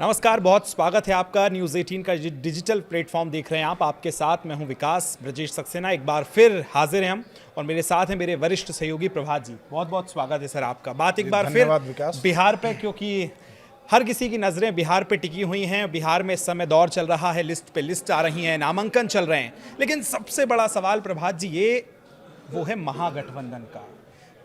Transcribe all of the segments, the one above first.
नमस्कार, बहुत स्वागत है आपका। न्यूज़ 18 का डिजिटल प्लेटफॉर्म देख रहे हैं आप। आपके साथ मैं हूं विकास ब्रजेश सक्सेना। एक बार फिर हाजिर हैं हम और मेरे साथ हैं मेरे वरिष्ठ सहयोगी प्रभात जी। बहुत बहुत स्वागत है सर आपका। बात एक बार फिर बिहार पे, क्योंकि हर किसी की नज़रें बिहार पे टिकी हुई हैं। बिहार में इस समय दौर चल रहा है, लिस्ट पे लिस्ट आ रही हैं, नामांकन चल रहे हैं। लेकिन सबसे बड़ा सवाल प्रभात जी वो है महागठबंधन का।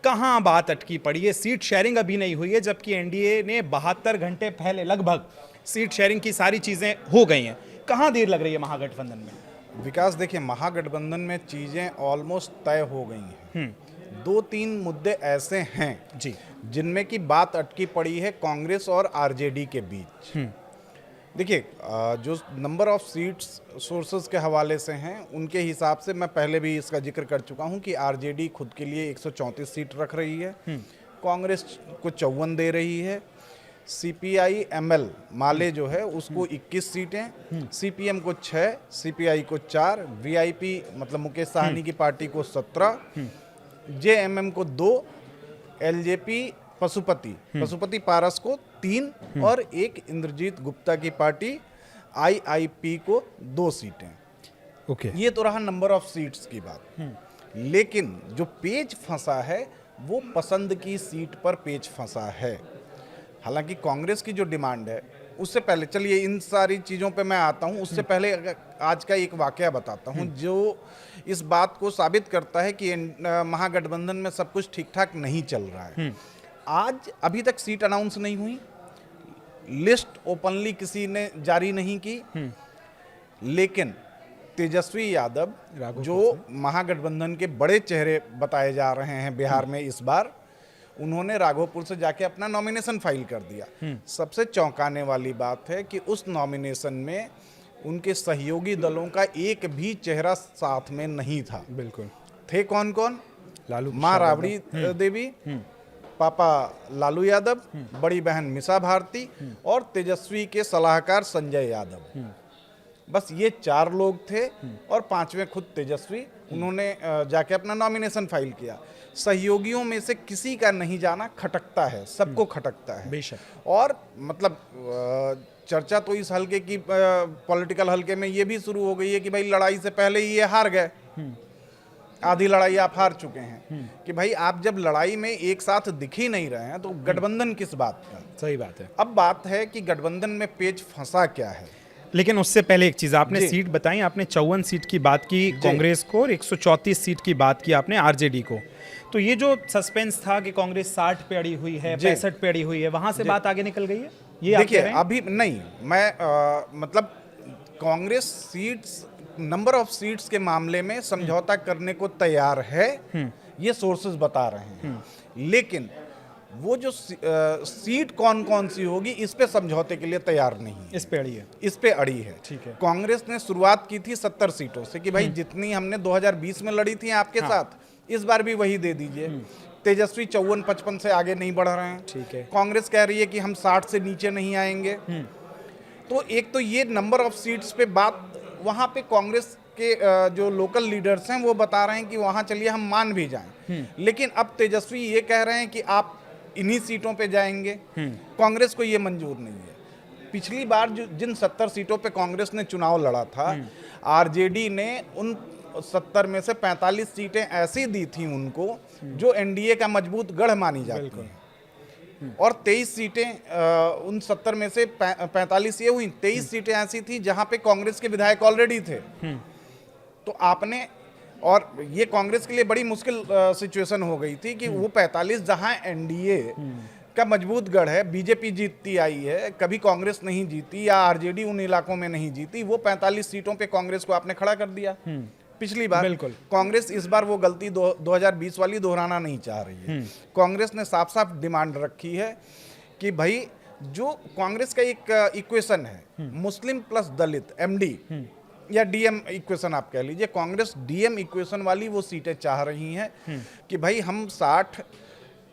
कहाँ बात अटकी पड़ी है? सीट शेयरिंग अभी नहीं हुई है, जबकि एनडीए ने 72 घंटे पहले लगभग सीट शेयरिंग की सारी चीज़ें हो गई हैं। कहाँ देर लग रही है महागठबंधन में? विकास, देखिए, महागठबंधन में चीज़ें ऑलमोस्ट तय हो गई हैं। दो तीन मुद्दे ऐसे हैं जी, जिनमें की बात अटकी पड़ी है कांग्रेस और आरजेडी के बीच। देखिए, जो नंबर ऑफ सीट्स सोर्सेज के हवाले से हैं, उनके हिसाब से मैं पहले भी इसका जिक्र कर चुका हूं कि आरजेडी खुद के लिए 134 सीट रख रही है, कांग्रेस को 54 दे रही है, सीपीआई एमएल माले जो है उसको 21 सीटें, सीपीएम को 6, सीपीआई को 4, वीआईपी मतलब मुकेश साहनी की पार्टी को 17, जेएमएम को 2, एलजेपी पशुपति पारस को 3 और एक इंद्रजीत गुप्ता की पार्टी आईआईपी को 2 सीटें। ओके। ये तो रहा नंबर ऑफ सीट्स की बात। लेकिन जो पेच फंसा है वो पसंद की सीट पर पेच फंसा है। हालांकि कांग्रेस की जो डिमांड है, उससे पहले चलिए इन सारी चीज़ों पे मैं आता हूं। उससे पहले आज का एक वाकया बताता हूं जो इस बात को साबित करता है कि महागठबंधन में सब कुछ ठीक ठाक नहीं चल रहा है। आज अभी तक सीट अनाउंस नहीं हुई, लिस्ट ओपनली किसी ने जारी नहीं की, लेकिन तेजस्वी यादव जो महागठबंधन के बड़े चेहरे बताए जा रहे हैं बिहार में इस बार, उन्होंने राघोपुर से जाके अपना नॉमिनेशन फाइल कर दिया। सबसे चौंकाने वाली बात है कि उस नॉमिनेशन में उनके सहयोगी दलों का एक भी चेहरा साथ में नहीं था। बिल्कुल। थे कौन कौन? लालू, माँ राबड़ी देवी, पापा लालू यादव, बड़ी बहन मिसा भारती और तेजस्वी के सलाहकार संजय यादव। बस ये 4 लोग थे और 5वें खुद तेजस्वी। उन्होंने जाके अपना नॉमिनेशन फाइल किया। सहयोगियों में से किसी का नहीं जाना खटकता है, सबको खटकता है बेशक। और मतलब चर्चा तो इस हल्के की, पॉलिटिकल हल्के में ये भी शुरू हो गई है कि भाई लड़ाई से पहले ही ये हार गए, आधी लड़ाई आप हार चुके हैं। कि भाई आप जब लड़ाई में एक साथ दिख ही नहीं रहे हैं तो गठबंधन किस बात का? सही बात है। अब बात है कि गठबंधन में पेच फंसा क्या है। लेकिन उससे पहले एक चीज़, आपने सीट बताई, आपने 54 सीट की बात की कांग्रेस को और 134 सीट की बात की आपने आरजेडी को। तो ये जो सस्पेंस था कि कांग्रेस 60 पे अड़ी हुई है, 65 पे अड़ी हुई है, वहां से बात आगे निकल गई है? ये देखिए, अभी नहीं, मैं मतलब Congress seats, number of seats के मामले में समझौता करने को तैयार है, ये सोर्सेज बता रहे हैं। लेकिन वो जो सीट कौन कौन सी होगी इस पे समझौते के लिए तैयार नहीं है। इस पे अड़ी है। इस पे अड़ी है। ठीक है। कांग्रेस ने शुरुआत की थी 70 सीटों से कि भाई जितनी हमने 2020 में लड़ी थी आपके साथ, इस बार भी वही दे दीजिए। तेजस्वी 54-55 से आगे नहीं बढ़ रहे हैं। ठीक है। कांग्रेस कह रही है कि हम 60 से नीचे नहीं आएंगे। तो एक तो ये नंबर ऑफ सीट्स पे बात, वहां पे कांग्रेस के जो लोकल लीडर्स हैं वो बता रहे हैं कि वहां चलिए हम मान भी जाएं। लेकिन अब तेजस्वी ये कह रहे हैं कि आप इन्हीं सीटों पे जाएंगे। कांग्रेस को ये मंजूर नहीं है। पिछली बार जिन 70 सीटों पे कांग्रेस ने चुनाव लड़ा था, आरजेडी ने उन 70 में से 45 सीटें ऐसी दी थी उनको जो एनडीए का मजबूत गढ़ मानी जाती हैं। और 23 सीटें उन 70 में से 45 ये हुई, 23 सीटें ऐसी थी जहां पे कांग्रेस के विधायक ऑलरेडी थे। तो आपने, और ये कांग्रेस के लिए बड़ी मुश्किल सिचुएशन हो गई थी कि वो 45 जहां एनडीए का मजबूत गढ़ है, बीजेपी जीतती आई है, कभी कांग्रेस नहीं जीती या आरजेडी उन इलाकों में नहीं जीती, वो 45 सीटों पे कांग्रेस को आपने खड़ा कर दिया पिछली बार। बिल्कुल। कांग्रेस इस बार वो गलती 2020 वाली दोहराना नहीं चाह रही है। कांग्रेस ने साफ साफ डिमांड रखी है कि भाई जो कांग्रेस का एक इक्वेशन है, मुस्लिम प्लस दलित, एमडी या डीएम इक्वेशन आप कह लीजिए, कांग्रेस डीएम इक्वेशन वाली वो सीटें चाह रही हैं कि भाई हम 60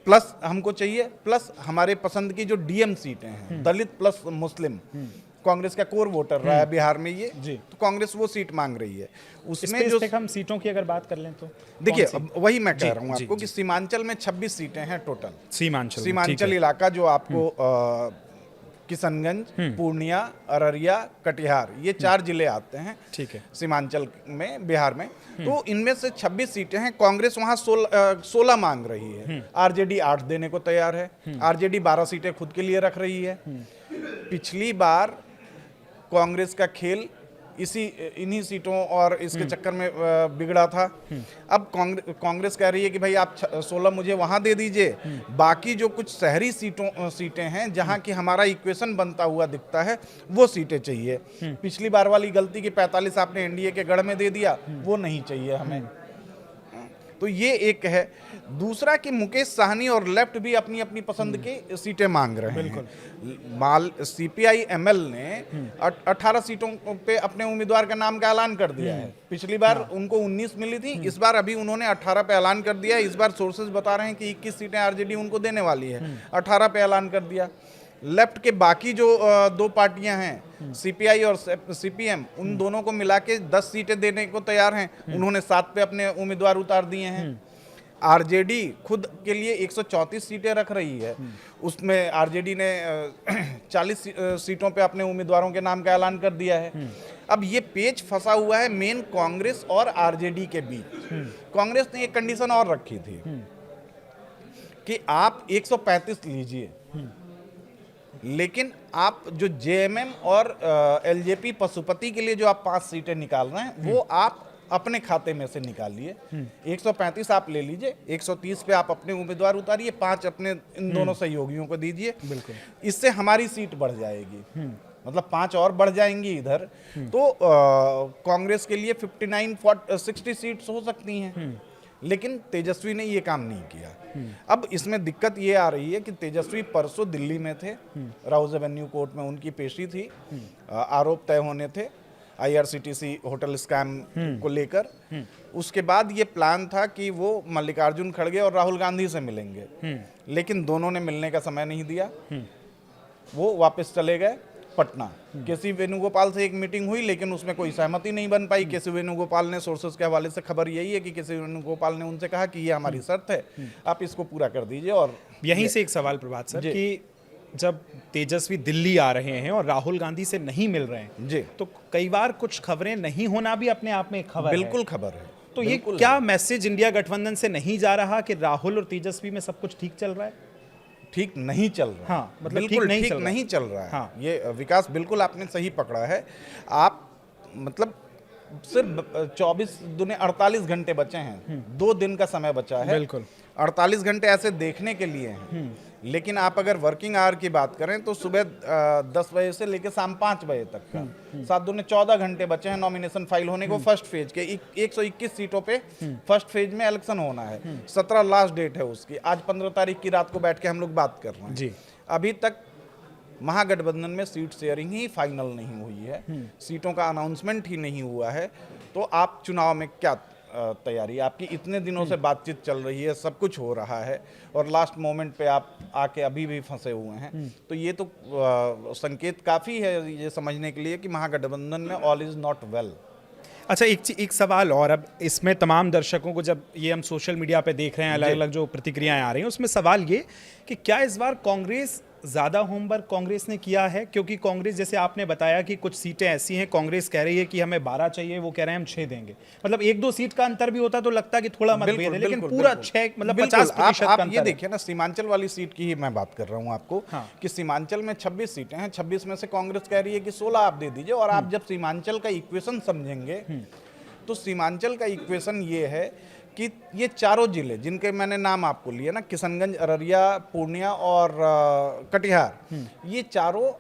प्लस हमको चाहिए, प्लस हमारे पसंद की जो डीएम सीटें हैं, दलित प्लस मुस्लिम, कांग्रेस का कोर वोटर रहा है बिहार में ये, तो कांग्रेस वो सीट मांग रही है। उसमें जो हम सीटों की अगर बात कर लें तो देखिए, वही मैं कह रहा हूँ आपको कि सीमांचल में 26 सीटें हैं टोटल। सीमांचल इलाका जो आपको किशनगंज, पूर्णिया, अररिया, कटिहार, ये 4 जिले आते हैं ठीक है। सीमांचल में, बिहार में। तो इनमें से 26 सीटें हैं। कांग्रेस वहां 16 मांग रही है, आरजेडी 8 देने को तैयार है, आरजेडी 12 सीटें खुद के लिए रख रही है। पिछली बार कांग्रेस का खेल इन्हीं सीटों और इसके चक्कर में बिगड़ा था। अब कांग्रेस कह रही है कि भाई आप 16 मुझे वहां दे दीजिए, बाकी जो कुछ शहरी सीटें हैं जहां की हमारा इक्वेशन बनता हुआ दिखता है वो सीटें चाहिए। पिछली बार वाली गलती कि 45 आपने एनडीए के गढ़ में दे दिया, वो नहीं चाहिए हमें। तो ये एक है। दूसरा कि मुकेश साहनी और लेफ्ट भी अपनी अपनी पसंद की सीटें मांग रहे हैं। सीपीआई एमएल ने 18 सीटों पे अपने उम्मीदवार का नाम का ऐलान कर दिया है। पिछली बार उनको 19 मिली थी, इस बार अभी उन्होंने 18 पे ऐलान कर दिया है। इस बार सोर्सेज बता रहे हैं कि 21 सीटें आरजेडी उनको देने वाली है, 18 पे ऐलान कर दिया। लेफ्ट के बाकी जो 2 पार्टियां हैं, सीपीआई और सीपीएम, उन दोनों को मिला के 10 सीटें देने को तैयार हैं। उन्होंने 7 पे अपने उम्मीदवार उतार दिए हैं। आरजेडी खुद के लिए 134 सीटें रख रही है, उसमें आरजेडी ने 40 सीटों पे अपने उम्मीदवारों के नाम का ऐलान कर दिया है। अब ये पेच फंसा हुआ है मेन कांग्रेस और आरजेडी के बीच। कांग्रेस ने एक कंडीशन और रखी थी कि आप 135 लीजिए, लेकिन आप जो जेएमएम और एलजेपी पशुपति के लिए जो आप 5 सीटें निकाल रहे हैं वो आप अपने खाते में से निकालिए। 135 आप ले लीजिए, 130 पे आप अपने उम्मीदवार उतारिए, 5 अपने इन दोनों सहयोगियों को दीजिए। बिल्कुल, इससे हमारी सीट बढ़ जाएगी, मतलब 5 और बढ़ जाएंगी इधर। तो कांग्रेस के लिए 59-60 सीट्स हो सकती हैं, लेकिन तेजस्वी ने ये काम नहीं किया। अब इसमें दिक्कत ये आ रही है कि तेजस्वी परसों दिल्ली में थे, राउज एवेन्यू कोर्ट में उनकी पेशी थी, आरोप तय होने थे आईआरसीटीसी होटल स्कैम को लेकर। उसके बाद ये प्लान था कि वो मल्लिकार्जुन खड़गे और राहुल गांधी से मिलेंगे, लेकिन दोनों ने मिलने का समय नहीं दिया, वो वापस चले गए पटना। केसी वेणुगोपाल से एक मीटिंग हुई, लेकिन उसमें कोई सहमति नहीं बन पाई। केसी वेणुगोपाल ने, सोर्सेज के हवाले से खबर यही है कि केसी वेणुगोपाल ने उनसे कहा कि ये हमारी शर्त है, आप इसको पूरा कर दीजिए। और यहीं से एक सवाल प्रभात सर, कि जब तेजस्वी दिल्ली आ रहे हैं और राहुल गांधी से नहीं मिल रहे हैं जी, तो कई बार कुछ खबरें नहीं होना भी अपने आप में एक खबर बिल्कुल है। खबर है। तो ये क्या मैसेज इंडिया गठबंधन से नहीं जा रहा कि राहुल और तेजस्वी में सब कुछ ठीक चल रहा है? ठीक नहीं चल रहा। हाँ, मतलब बिल्कुल ठीक नहीं चल रहा है। हाँ। ये विकास बिल्कुल आपने सही पकड़ा है। आप मतलब सिर्फ 24 दुने 48 घंटे बचे हैं, 2 दिन का समय बचा है। बिल्कुल 48 घंटे ऐसे देखने के लिए हैं, लेकिन आप अगर वर्किंग आवर की बात करें तो सुबह 10 बजे से लेकर शाम 5 बजे तक का 7 दूने 14 घंटे बचे हैं नॉमिनेशन फाइल होने को। फर्स्ट फेज के 121 सीटों पे फर्स्ट फेज में इलेक्शन होना है। 17 लास्ट डेट है उसकी। आज 15 तारीख की रात को बैठ के हम लोग बात कर रहे हैं जी। अभी तक महागठबंधन में सीट शेयरिंग ही फाइनल नहीं हुई है, सीटों का अनाउंसमेंट ही नहीं हुआ है। तो आप चुनाव में क्या तैयारी, आपकी इतने दिनों से बातचीत चल रही है, सब कुछ हो रहा है, और लास्ट मोमेंट पे आप आके अभी भी फंसे हुए हैं। तो ये तो संकेत काफ़ी है ये समझने के लिए कि महागठबंधन में ऑल इज़ नॉट वेल। अच्छा, एक सवाल और, अब इसमें तमाम दर्शकों को, जब ये हम सोशल मीडिया पे देख रहे हैं अलग अलग जो प्रतिक्रियाएं आ रही हैं, उसमें सवाल ये कि क्या इस बार कांग्रेस ज़्यादा होमवर्क कांग्रेस ने किया है? क्योंकि कांग्रेस, जैसे आपने बताया कि कुछ सीटें ऐसी हैं, कांग्रेस कह रही है कि हमें 12 चाहिए, वो कह रहे हैं हम 6 देंगे। मतलब 1-2 सीट का अंतर भी होता तो लगता कि थोड़ा मतभेद है, लेकिन पूरा 6 मतलब 50% का अंतर। ये देखिए ना, सीमांचल वाली सीट की ही मैं बात कर रहा हूँ आपको। हाँ। कि सीमांचल में 26 सीटें हैं, 26 में से कांग्रेस कह रही है कि 16 आप दे दीजिए। और आप जब सीमांचल का इक्वेशन समझेंगे तो सीमांचल का इक्वेशन ये है कि ये चारों जिले जिनके मैंने नाम आपको लिए ना, किशनगंज, अररिया, पूर्णिया और कटिहार, ये चारों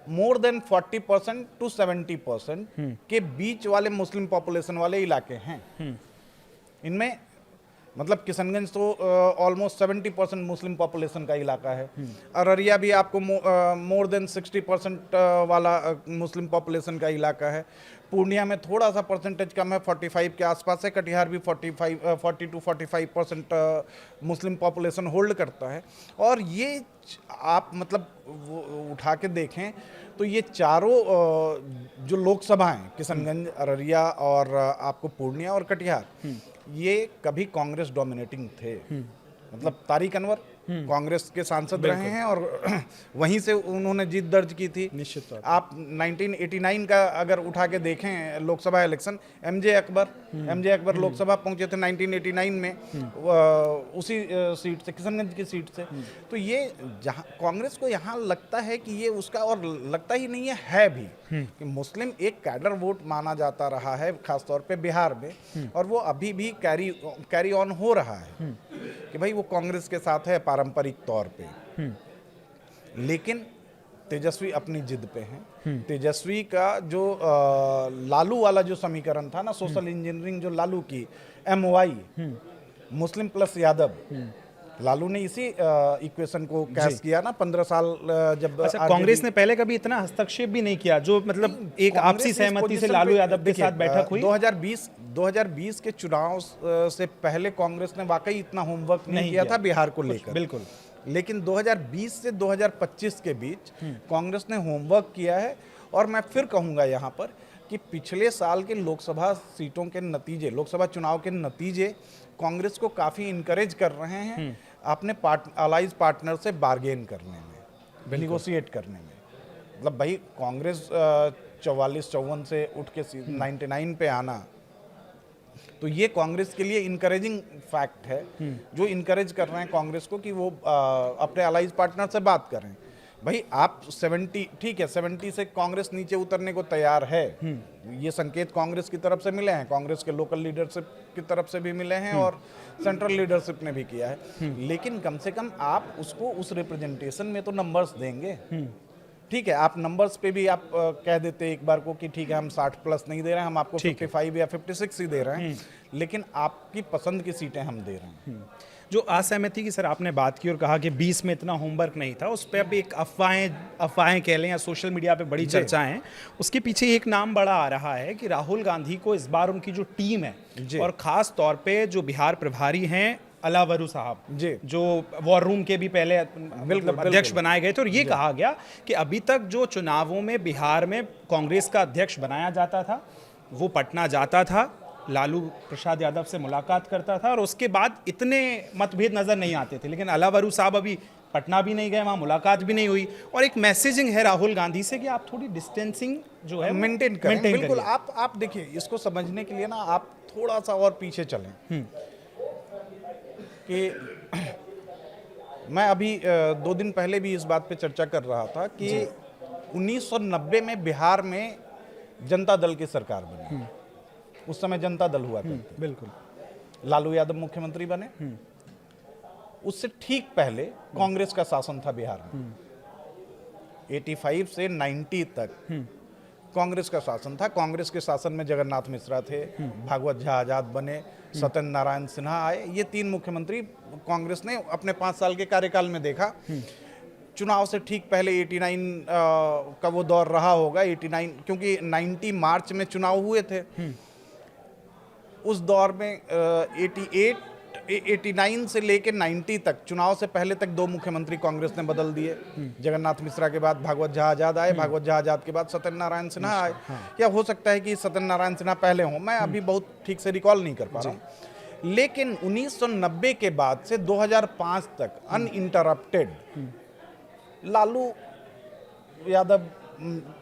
मोर देन 40% टू 70% के बीच वाले मुस्लिम पॉपुलेशन वाले इलाके हैं। इनमें मतलब किशनगंज तो ऑलमोस्ट 70% मुस्लिम पॉपुलेशन का इलाका है। अररिया भी आपको मोर देन 60% वाला मुस्लिम पॉपुलेशन का इलाका है। पूर्णिया में थोड़ा सा परसेंटेज कम है, 45 के आसपास है। कटिहार भी 40 to 45% मुस्लिम पॉपुलेशन होल्ड करता है। और ये आप मतलब उठा के देखें तो ये चारों जो लोकसभा हैं, किशनगंज, अररिया और आपको पूर्णिया और कटिहार, ये कभी कांग्रेस डोमिनेटिंग थे। मतलब तारिक अनवर कांग्रेस के सांसद रहे हैं और वहीं से उन्होंने जीत दर्ज की थी। निश्चित तौर आप 1989 का अगर उठा के देखें लोकसभा इलेक्शन, एमजे अकबर लोकसभा पहुंचे थे 1989 में उसी सीट से, किशनगंज की सीट से। तो ये जहां कांग्रेस को यहाँ लगता है कि ये उसका, और लगता ही नहीं है भी कि मुस्लिम एक कैडर वोट माना जाता रहा है खासतौर पे बिहार में, और वो अभी भी कैरी ऑन हो रहा है कि भाई वो कांग्रेस के साथ है पारंपरिक तौर पे। लेकिन तेजस्वी अपनी जिद पे हैं। तेजस्वी का जो लालू वाला जो समीकरण था ना, सोशल इंजीनियरिंग जो लालू की, MOI Muslim plus Yadav, Lalu ने इसी इक्वेशन को कैश किया ना 15 साल जब। अच्छा, कांग्रेस ने पहले कभी इतना हस्तक्षेप भी नहीं किया, जो मतलब एक आपसी सहमति से लालू यादव के साथ बैठक हुई। 2020 के चुनाव से पहले कांग्रेस ने वाकई इतना होमवर्क नहीं किया था बिहार को लेकर, बिल्कुल। लेकिन 2020 से 2025 के बीच कांग्रेस ने होमवर्क किया है। और मैं फिर कहूंगा यहाँ पर कि पिछले साल के लोकसभा सीटों के नतीजे, लोकसभा चुनाव के नतीजे कांग्रेस को काफ़ी इनकरेज कर रहे हैं अपने अलाइज पार्टनर से बार्गेन करने में, निगोशिएट करने में। मतलब भाई कांग्रेस 44-54 से उठ के 99 पे आना, तो ये कांग्रेस के लिए इनकरेजिंग फैक्ट है, जो इनकरेज कर रहे हैं कांग्रेस को कि वो अपने अलाइज पार्टनर से बात करें। भाई आप 70, ठीक है, 70 से कांग्रेस नीचे उतरने को तैयार है, ये संकेत कांग्रेस की तरफ से मिले हैं, कांग्रेस के लोकल लीडरशिप की तरफ से भी मिले हैं और सेंट्रल लीडरशिप ने भी किया है। लेकिन कम से कम आप उसको उस रिप्रेजेंटेशन में तो नंबर्स देंगे। ठीक है, आप नंबर्स पे भी आप कह देते एक बार को कि ठीक है हम 60 प्लस नहीं दे रहे हैं, हम आपको 55 या 56 ही दे रहे हैं, लेकिन आपकी पसंद की सीटें हम दे रहे हैं। जो असहमति की सर आपने बात की और कहा कि 20 में इतना होमवर्क नहीं था, उस पर अब एक अफवाहें कह लें या सोशल मीडिया पे बड़ी चर्चाएं हैं, उसके पीछे एक नाम बड़ा आ रहा है कि राहुल गांधी को इस बार उनकी जो टीम है और खास तौर पे जो बिहार प्रभारी हैं अलावरू साहब, जो वॉर रूम के भी पहले अध्यक्ष बनाए गए थे, और ये कहा गया कि अभी तक जो चुनावों में बिहार में कांग्रेस का अध्यक्ष बनाया जाता था वो पटना जाता था, लालू प्रसाद यादव से मुलाकात करता था और उसके बाद इतने मतभेद नजर नहीं आते थे। लेकिन अलावरू साहब अभी पटना भी नहीं गए, वहाँ मुलाकात भी नहीं हुई, और एक मैसेजिंग है राहुल गांधी से कि आप थोड़ी डिस्टेंसिंग जो है मेंटेन करें। बिल्कुल, आप देखिए, इसको समझने के लिए ना आप थोड़ा सा और पीछे चलें कि मैं अभी 2 दिन पहले भी इस बात पे चर्चा कर रहा था कि 1990 में बिहार में जनता दल की सरकार बनी। उस समय जनता दल हुआ करती, बिल्कुल। लालू यादव मुख्यमंत्री बने, उससे ठीक पहले कांग्रेस का शासन था बिहार में। 85 से 90 तक कांग्रेस का शासन था। कांग्रेस के शासन में जगन्नाथ मिश्रा थे, भागवत झा आजाद बने, सत्येंद्र नारायण सिन्हा आए। ये 3 मुख्यमंत्री कांग्रेस ने अपने 5 साल के कार्यकाल में देखा। चुनाव से ठीक पहले 89 का वो दौर रहा होगा, 89, क्योंकि 90 मार्च में चुनाव हुए थे। उस दौर में 89 से लेकर 90 तक, चुनाव से पहले तक 2 मुख्यमंत्री कांग्रेस ने बदल दिए। जगन्नाथ मिश्रा के बाद भागवत झा आजाद आए, भागवत झा आजाद के बाद सत्येंद्र नारायण सिन्हा आए। या हो सकता है कि सत्येंद्र नारायण सिन्हा पहले हों, मैं अभी बहुत ठीक से रिकॉल नहीं कर पा रहा हूँ। लेकिन 1990 के बाद से 2005 तक अनइंटरप्टेड लालू यादव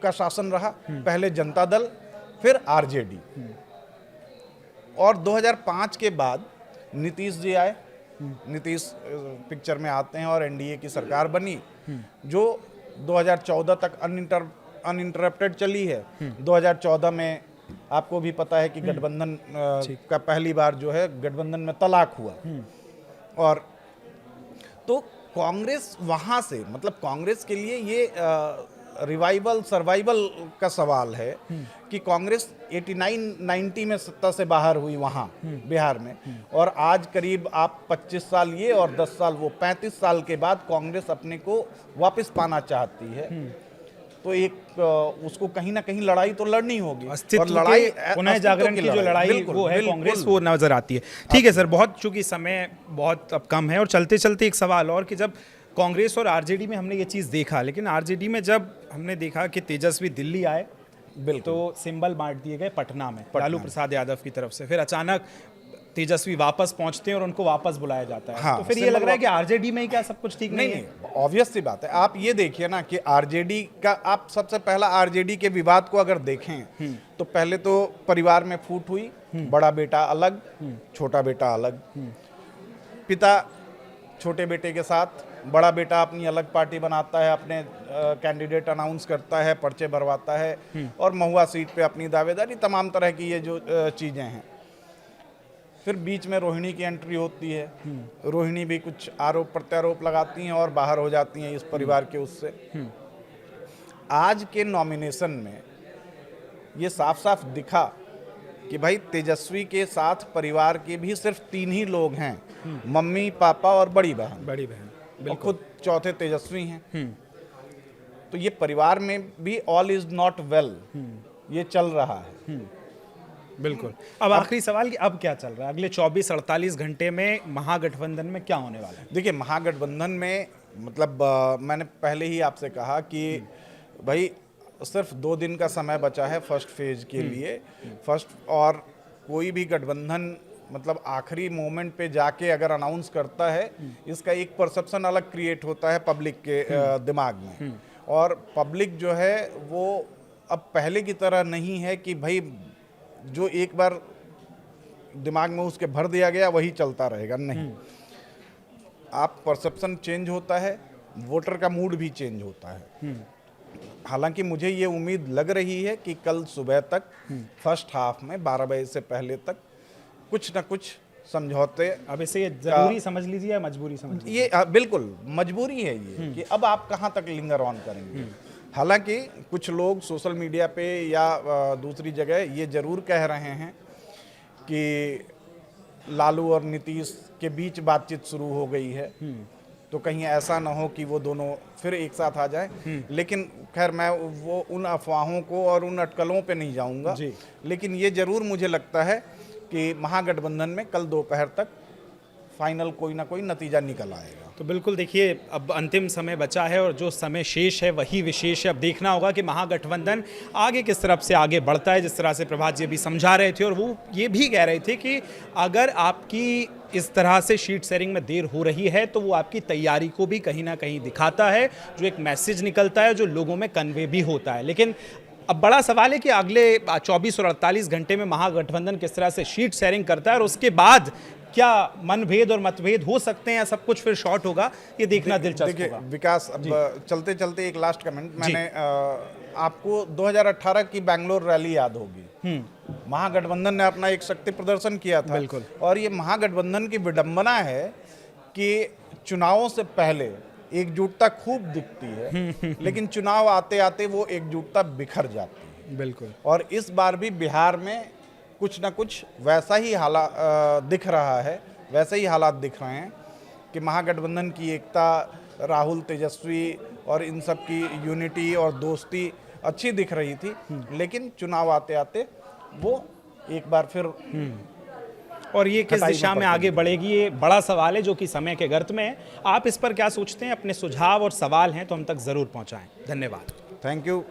का शासन रहा। पहले जनता दल, फिर आरजेडी, और 2005 के बाद नीतीश जी आए। नीतीश पिक्चर में आते हैं और एनडीए की सरकार बनी, जो 2014 तक अनइंटरप्टेड चली है। 2014 में आपको भी पता है कि गठबंधन का पहली बार जो है गठबंधन में तलाक हुआ। और तो कांग्रेस वहाँ से, मतलब कांग्रेस के लिए ये रिवाइवल सर्वाइवल का सवाल है कि कांग्रेस 89-90 में सत्ता से बाहर हुई वहाँ बिहार में, और आज करीब आप 25 साल ये और 10 साल वो, 35 साल के बाद कांग्रेस अपने को वापस पाना चाहती है। तो एक उसको कहीं ना कहीं लड़ाई तो लड़नी होगी, और लड़ाई पुनः जागरण की जो लड़ाई वो है कांग्रेस, वो नजर आती है। ठीक है सर, बहुत चूंकि समय बहुत अब कम है, और चलते चलते एक सवाल और कि जब कांग्रेस और आरजेडी में हमने ये चीज़ देखा, लेकिन आरजेडी में जब हमने देखा कि तेजस्वी दिल्ली आए, तो सिंबल बांट दिए गए पटना में लालू प्रसाद यादव की तरफ से, फिर अचानक तेजस्वी वापस पहुंचते हैं और उनको वापस बुलाया जाता है। हाँ, तो फिर ये लग रहा है कि आरजेडी में ही क्या सब कुछ ठीक नहीं है? नहीं, ऑब्वियस सी बात है। आप ये देखिए ना कि आरजेडी का, आप सबसे पहला आरजेडी के विवाद को अगर देखें तो पहले तो परिवार में फूट हुई, बड़ा बेटा अलग, छोटा बेटा अलग, पिता छोटे बेटे के साथ, बड़ा बेटा अपनी अलग पार्टी बनाता है, अपने कैंडिडेट अनाउंस करता है, पर्चे भरवाता है और महुआ सीट पे अपनी दावेदारी, तमाम तरह की ये जो चीज़ें हैं। फिर बीच में रोहिणी की एंट्री होती है, रोहिणी भी कुछ आरोप प्रत्यारोप लगाती हैं और बाहर हो जाती हैं इस परिवार के उससे। आज के नॉमिनेशन में ये साफ साफ दिखा कि भाई तेजस्वी के साथ परिवार के भी सिर्फ 3 ही लोग हैं, मम्मी, पापा और बड़ी बहन, और खुद चौथे तेजस्वी हैं। तो ये परिवार में भी ऑल इज नॉट वेल, ये चल रहा है। बिल्कुल। अब आखिरी सवाल कि अब क्या चल रहा है अगले 24-48 घंटे में महागठबंधन में, क्या होने वाला है? देखिए, महागठबंधन में मतलब मैंने पहले ही आपसे कहा कि भाई सिर्फ 2 दिन का समय बचा है फर्स्ट फेज के लिए। और कोई भी गठबंधन मतलब आखिरी मोमेंट पे जाके अगर अनाउंस करता है, इसका एक परसेप्शन अलग क्रिएट होता है पब्लिक के दिमाग में। और पब्लिक जो है वो अब पहले की तरह नहीं है कि भाई जो एक बार दिमाग में उसके भर दिया गया वही चलता रहेगा, नहीं। आप परसेप्शन चेंज होता है, वोटर का मूड भी चेंज होता है। हालांकि मुझे ये उम्मीद लग रही है कि कल सुबह तक फर्स्ट हाफ में 12 बजे से पहले तक कुछ ना कुछ समझौते। अब इसे ये जरूरी समझ लीजिए या मजबूरी समझ लीजिए? ये बिल्कुल मजबूरी है ये कि अब आप कहाँ तक लिंगर ऑन करेंगे। हालांकि कुछ लोग सोशल मीडिया पे या दूसरी जगह ये जरूर कह रहे हैं कि लालू और नीतीश के बीच बातचीत शुरू हो गई है, तो कहीं ऐसा ना हो कि वो दोनों फिर एक साथ आ जाएं। लेकिन खैर मैं वो उन अफवाहों को और उन अटकलों पे नहीं जाऊंगा, लेकिन ये जरूर मुझे लगता है कि महागठबंधन में कल दोपहर तक फाइनल कोई ना कोई नतीजा निकल आएगा। तो बिल्कुल देखिए, अब अंतिम समय बचा है और जो समय शेष है वही विशेष है। अब देखना होगा कि महागठबंधन आगे किस तरफ से आगे बढ़ता है। जिस तरह से प्रभात जी भी समझा रहे थे और वो ये भी कह रहे थे कि अगर आपकी इस तरह से शीट शेयरिंग में देर हो रही है तो वो आपकी तैयारी को भी कहीं ना कहीं दिखाता है, जो एक मैसेज निकलता है जो लोगों में कन्वे भी होता है। लेकिन अब बड़ा सवाल है कि अगले 24 और 48 घंटे में महागठबंधन किस तरह से शीट शेयरिंग करता है और उसके बाद क्या मनभेद और मतभेद हो सकते हैं या सब कुछ फिर शॉर्ट होगा, ये देखना दिलचस्प होगा। विकास, अब चलते चलते एक लास्ट कमेंट, मैंने आपको 2018 की बैंगलोर रैली याद होगी। महागठबंधन ने अपना एक शक्ति प्रदर्शन किया था। बिल्कुल। और ये महागठबंधन की विडंबना है कि चुनावों से पहले एकजुटता खूब दिखती है लेकिन चुनाव आते आते वो एकजुटता बिखर जाती है। बिल्कुल। और इस बार भी बिहार में कुछ ना कुछ वैसा ही हालात दिख रहा है, वैसे ही हालात दिख रहे हैं कि महागठबंधन की एकता, राहुल, तेजस्वी और इन सब की यूनिटी और दोस्ती अच्छी दिख रही थी, लेकिन चुनाव आते आते वो एक बार फिर और ये किस दिशा में आगे बढ़ेगी, ये बड़ा सवाल है जो कि समय के गर्त में है। आप इस पर क्या सोचते हैं? अपने सुझाव और सवाल हैं तो हम तक ज़रूर पहुंचाएं। धन्यवाद। Thank you.